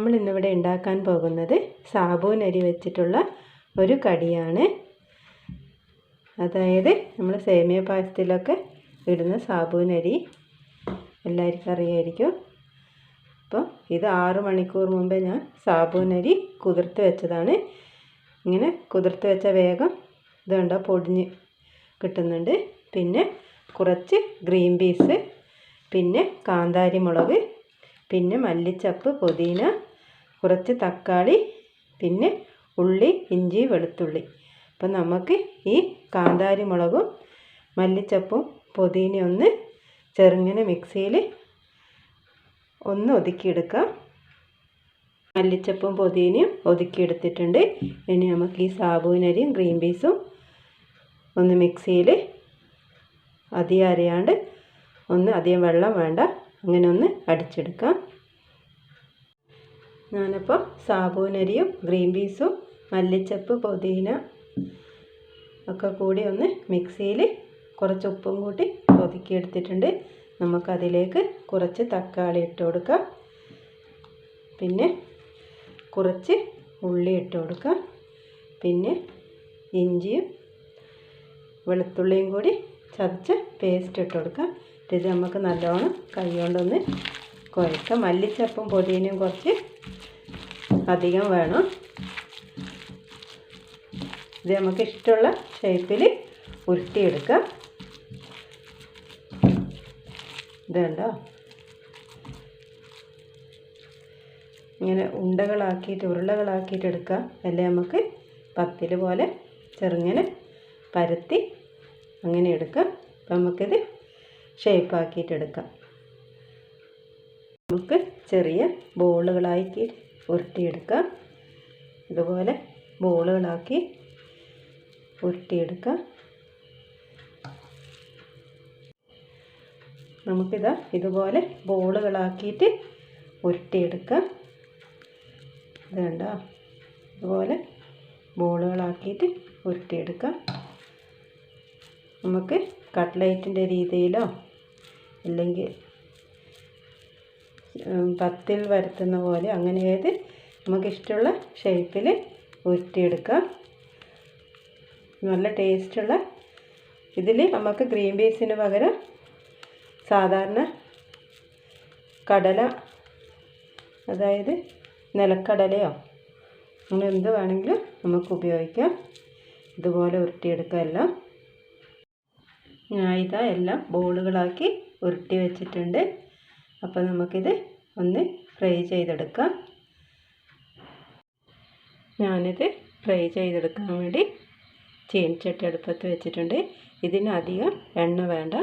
നമ്മൾ ഇന്നിവിടെ ഉണ്ടാക്കാൻ പോകുന്നത് സാബൂൻ അരി വെച്ചിട്ടുള്ള ഒരു കടിയാണ്. അതായത് നമ്മൾ സേമിയ പായസത്തിലൊക്കെ ഇടുന്ന സാബൂൻ അരി എല്ലാവർക്കും അറിയായിരിക്കും. അപ്പോൾ ഇത് 6 മണിക്കൂർ മുമ്പേ ഞാൻ സാബൂൻ അരി കുതിർത്ത് വെച്ചതാണ്. ഇങ്ങനെ കുതിർത്ത് വെച്ച വേഗം ഇതുണ്ടോ പൊടിഞ്ഞ് കിട്ടുന്നുണ്ട്. പിന്നെ കുറച്ച് ഗ്രീൻ പീസ്, പിന്നെ കാന്താരി മുളക്, പിന്നെ മല്ലിച്ചപ്പ്, പുതിന, കുറച്ച് തക്കാളി, പിന്നെ ഉള്ളി, ഇഞ്ചി, വെളുത്തുള്ളി. അപ്പം നമുക്ക് ഈ കാന്താരി മുളകും മല്ലിച്ചപ്പും പുതിനയും ഒന്ന് ചെറുങ്ങനെ മിക്സിയിൽ ഒന്ന് ഒതുക്കിയെടുക്കാം. മല്ലിച്ചപ്പും പുതിനയും ഒതുക്കിയെടുത്തിട്ടുണ്ട്. ഇനി നമുക്ക് ഈ സാബൂനരിയും ഗ്രീൻ പീസും ഒന്ന് മിക്സിയിൽ അധികം അരയാണ്ട് ഒന്ന് അധികം വെള്ളം വേണ്ട അങ്ങനെ ഒന്ന് അടിച്ചെടുക്കാം. ഞാനിപ്പോൾ സാബൂനരിയും ഗ്രീൻ പീസും മല്ലിച്ചപ്പ്, പുതിന ഒക്കെ കൂടി ഒന്ന് മിക്സിയിൽ കുറച്ച് ഉപ്പും കൂട്ടി ഒതുക്കിയെടുത്തിട്ടുണ്ട്. നമുക്കതിലേക്ക് കുറച്ച് തക്കാളി ഇട്ട് കൊടുക്കാം. പിന്നെ കുറച്ച് ഉള്ളി ഇട്ട് കൊടുക്കാം. പിന്നെ ഇഞ്ചിയും വെളുത്തുള്ളിയും കൂടി ചതച്ച് പേസ്റ്റ് ഇട്ട് കൊടുക്കാം. ഇത് നമുക്ക് നല്ലോണം കൈ കൊണ്ടൊന്ന് കുഴക്കാം. മല്ലിച്ചപ്പും പുതിനയും കുറച്ച് അധികം വേണം. ഇത് നമുക്ക് ഇഷ്ടമുള്ള ഷേപ്പിൽ ഉരുട്ടിയെടുക്കാം. ഇതുണ്ടോ ഇങ്ങനെ ഉണ്ടകളാക്കിയിട്ട് ഉരുളകളാക്കിയിട്ട് എടുക്കാം. അല്ലെ നമുക്ക് പത്തിൽ പോലെ ചെറുങ്ങനെ പരത്തി അങ്ങനെ എടുക്കാം. അപ്പം നമുക്കിത് ഷേപ്പാക്കിയിട്ടെടുക്കാം. നമുക്ക് ചെറിയ ബോളുകളാക്കി ഉരുട്ടിയെടുക്കാം. ഇതുപോലെ ബോളുകളാക്കി ഉരുട്ടിയെടുക്കാം. നമുക്കിതാ ഇതുപോലെ ബോളുകളാക്കിയിട്ട് ഉരുട്ടിയെടുക്കാം. ഇത് കണ്ടോ, ഇതുപോലെ ബോളുകളാക്കിയിട്ട് ഉരുട്ടിയെടുക്കാം. നമുക്ക് കട്ട്ലൈറ്റിൻ്റെ രീതിയിലോ അല്ലെങ്കിൽ പത്തിൽ വരുത്തുന്ന പോലെ അങ്ങനെ ഏത് നമുക്കിഷ്ടമുള്ള ഷേപ്പിൽ ഉരുട്ടിയെടുക്കാം. നല്ല ടേസ്റ്റുള്ള ഇതിൽ നമുക്ക് ഗ്രീൻ പീസിന് പകരം സാധാരണ കടല, അതായത് നിലക്കടലയോ അങ്ങനെ എന്ത് വേണമെങ്കിലും നമുക്ക് ഉപയോഗിക്കാം. ഇതുപോലെ ഉരുട്ടിയെടുക്കാം എല്ലാം. ഞാൻ ഇതാ എല്ലാം ബോളുകളാക്കി ഉരുട്ടി വെച്ചിട്ടുണ്ട്. അപ്പോൾ നമുക്കിത് ഒന്ന് ഫ്രൈ ചെയ്തെടുക്കാം. ഞാനിത് ഫ്രൈ ചെയ്തെടുക്കാൻ വേണ്ടി ചീനച്ചട്ടി അടുപ്പത്ത് വെച്ചിട്ടുണ്ട്. ഇതിന് അധികം എണ്ണ വേണ്ട,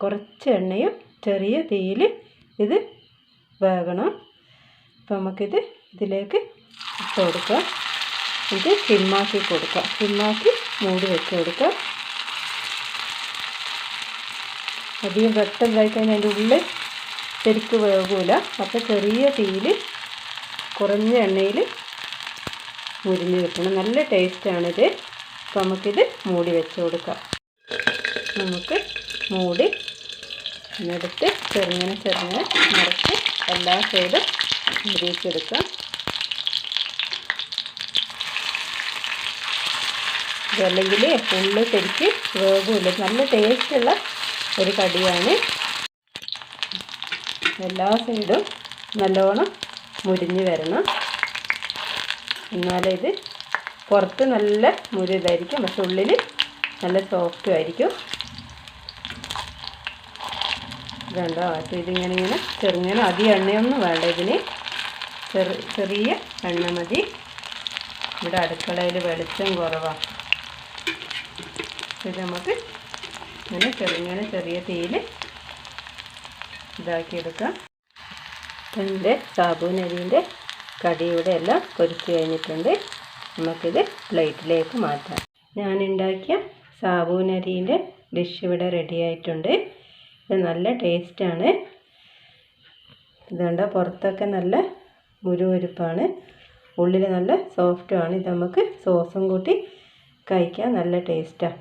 കുറച്ച് എണ്ണയും ചെറിയ തീയിൽ ഇത് വേകണം. അപ്പോൾ നമുക്കിത് ഇതിലേക്ക് ഇട്ട് കൊടുക്കാം. ഇത് സിമ്മാക്കി കൊടുക്കാം. സിമ്മാക്കി മൂടി വെച്ച് കൊടുക്കാം. അധികം പെട്ടെന്നായി കഴിഞ്ഞാൽ അതിൻ്റെ ഉള്ളിൽ ശരിക്ക് വേകില്ല. അപ്പോൾ ചെറിയ തീയിൽ കുറഞ്ഞ എണ്ണയിൽ മുരിഞ്ഞ് കിട്ടണം. നല്ല ടേസ്റ്റാണിത്. അപ്പോൾ നമുക്കിത് മൂടി വെച്ച് കൊടുക്കാം. നമുക്ക് മൂടി എടുത്ത് ചെറുങ്ങനെ മറിച്ച് എല്ലാ സൈഡും മുരിച്ചെടുക്കാം. ഇതല്ലെങ്കിൽ ഉള്ളിൽ ശരിക്ക് വേകില്ല. നല്ല ടേസ്റ്റുള്ള ഒരു കടിയാണ്. എല്ലാ സൈഡും നല്ലോണം മുരിഞ്ഞ് വരണം. എന്നാലേ ഇത് പുറത്ത് നല്ല മുരിതായിരിക്കും, പക്ഷെ ഉള്ളിൽ നല്ല സോഫ്റ്റും ആയിരിക്കും. ഇതുണ്ടോ, അപ്പോൾ ഇതിങ്ങനെ ചെറുങ്ങനെ അധികം എണ്ണയൊന്നും വേണ്ട. ഇതിന് ചെറിയ എണ്ണ മതി. ഇവിടെ അടുക്കളയിൽ വെളിച്ചം കുറവാണ്. ഇത് നമുക്ക് ഇങ്ങനെ ചെറിയ തീയിൽ ഇതാക്കിയെടുക്കാം. എൻ്റെ സാബൂൻ അരിൻ്റെ കടിയുടെ എല്ലാം പൊരിച്ച് കഴിഞ്ഞിട്ടുണ്ട്. നമുക്കിത് പ്ലേറ്റിലേക്ക് മാറ്റാം. ഞാനുണ്ടാക്കിയ സാബൂൻ അരിൻ്റെ ഡിഷ് ഇവിടെ റെഡി ആയിട്ടുണ്ട്. ഇത് നല്ല ടേസ്റ്റാണ്. ഇതുകൊണ്ട് പുറത്തൊക്കെ നല്ല മുരുമുരുപ്പാണ്, ഉള്ളിൽ നല്ല സോഫ്റ്റുമാണ്. ഇത് നമുക്ക് സോസും കൂട്ടി കഴിക്കാൻ നല്ല ടേസ്റ്റാണ്.